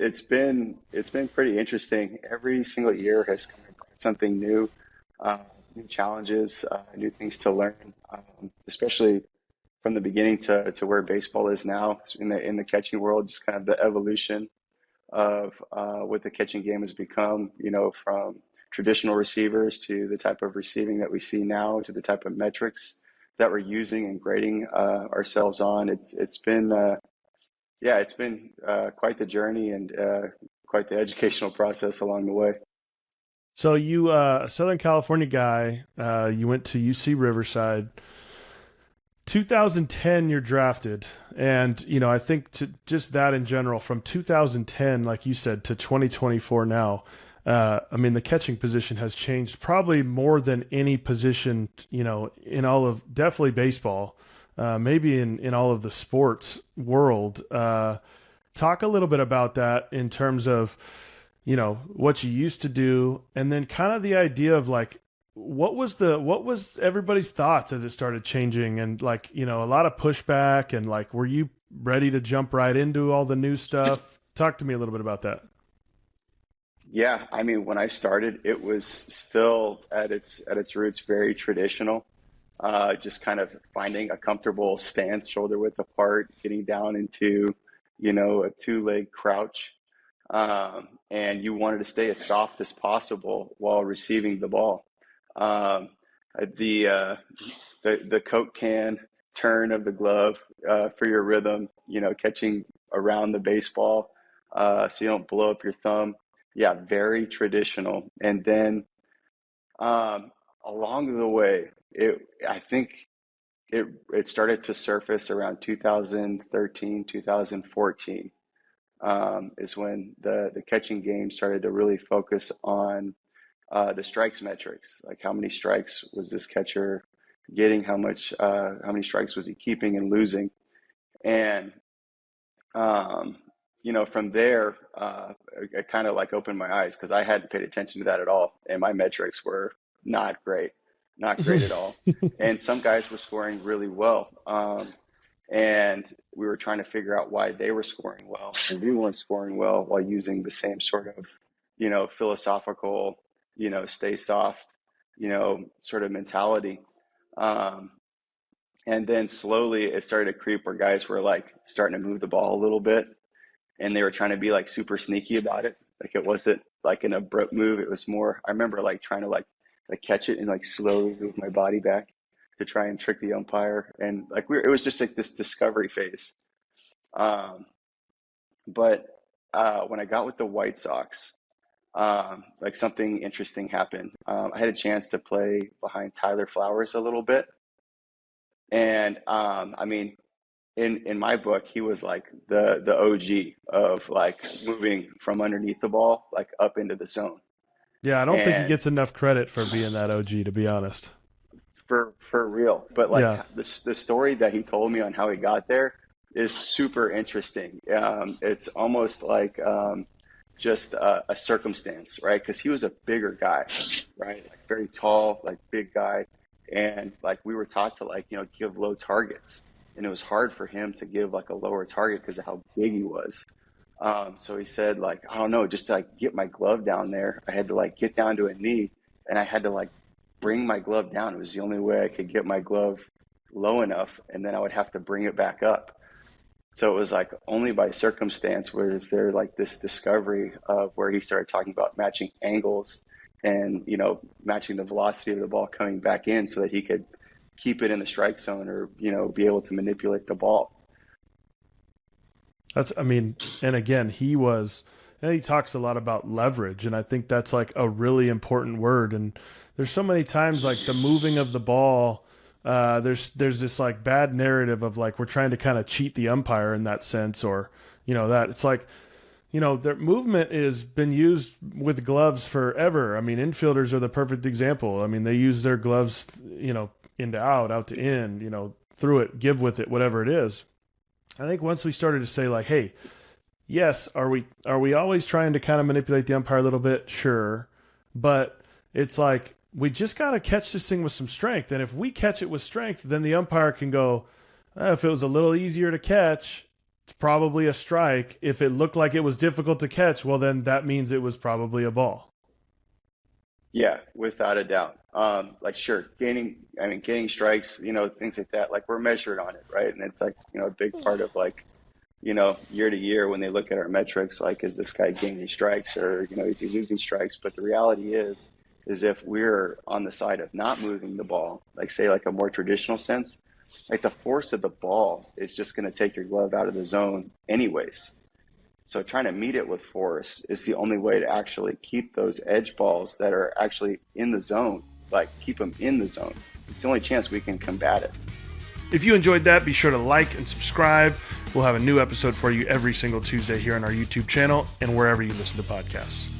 it's been pretty interesting. Every single year has kind of brought something new, uh, new challenges, new things to learn, especially from the beginning to where baseball is now in the catching world. Just kind of the evolution of what the catching game has become. You know, from traditional receivers to the type of receiving that we see now to the type of metrics that we're using and grading ourselves on. It's been yeah, it's been quite the journey and quite the educational process along the way. So you, a Southern California guy, you went to UC Riverside. 2010, you're drafted, and I think to just that in general, from 2010, like you said, to 2024 now. I mean, the catching position has changed probably more than any position, in all of definitely baseball, maybe in all of the sports world. Talk a little bit about that in terms of what you used to do, and then kind of the idea of like what was everybody's thoughts as it started changing, and like a lot of pushback, and like were you ready to jump right into all the new stuff? Talk to me a little bit about that. Yeah, I mean, when I started, it was still at its roots very traditional. Just kind of finding a comfortable stance, shoulder width apart, getting down into, a two-leg crouch, and you wanted to stay as soft as possible while receiving the ball. Um, the the Coke can turn of the glove for your rhythm, catching around the baseball so you don't blow up your thumb. Yeah, very traditional. And then um, along the way, I think it started to surface around 2013, 2014 is when the catching game started to really focus on the strikes metrics, like how many strikes was this catcher getting, how many strikes was he keeping and losing, and um, from there, it kind of like opened my eyes because I hadn't paid attention to that at all, and my metrics were not great, not great at all. And some guys were scoring really well, and we were trying to figure out why they were scoring well and we weren't scoring well while using the same sort of, philosophical, stay soft, sort of mentality. Um, and then slowly it started to creep where guys were like starting to move the ball a little bit and they were trying to be like super sneaky about it. Like it wasn't like an abrupt move. It was more, I remember like trying to like catch it and like slowly move my body back to try and trick the umpire. And like it was just like this discovery phase. Um, but when I got with the White Sox, like something interesting happened. I had a chance to play behind Tyler Flowers a little bit. And I mean, in my book, he was like the OG of like moving from underneath the ball, like up into the zone. Yeah, I don't think he And gets enough credit for being that OG, to be honest. for real, but like Yeah. the story that he told me on how he got there is super interesting. It's almost like just a circumstance, right? Because he was a bigger guy, right? Like very tall, like big guy, and like we were taught to like give low targets, and it was hard for him to give like a lower target because of how big he was. So he said like I don't know, just to like get my glove down there, I had to like get down to a knee, and I had to like bring my glove down. It was the only way I could get my glove low enough, and then I would have to bring it back up. So it was like only by circumstance was there like this discovery of where he started talking about matching angles and matching the velocity of the ball coming back in so that he could keep it in the strike zone or be able to manipulate the ball. I mean, and again, and he talks a lot about leverage, and I think that's like a really important word. And there's so many times like the moving of the ball. There's this like bad narrative of like we're trying to kind of cheat the umpire in that sense, or that it's like their movement is been used with gloves forever. I mean, infielders are the perfect example. I mean, they use their gloves, in to out to in, through it, give with it, whatever it is. I think once we started to say like, hey, yes, are we always trying to kind of manipulate the umpire a little bit? Sure. But it's like we just got to catch this thing with some strength. And if we catch it with strength, then the umpire can go, if it was a little easier to catch, it's probably a strike. If it looked like it was difficult to catch, well, then that means it was probably a ball. Yeah, without a doubt. Like sure, gaining strikes, things like that. Like we're measured on it, right? And it's like, a big part of like, year to year when they look at our metrics, like, is this guy gaining strikes or, is he losing strikes? But the reality is if we're on the side of not moving the ball, like say like a more traditional sense, like the force of the ball is just going to take your glove out of the zone anyways. So trying to meet it with force is the only way to actually keep those edge balls that are actually in the zone, like keep them in the zone. It's the only chance we can combat it. If you enjoyed that, be sure to like and subscribe. We'll have a new episode for you every single Tuesday here on our YouTube channel and wherever you listen to podcasts.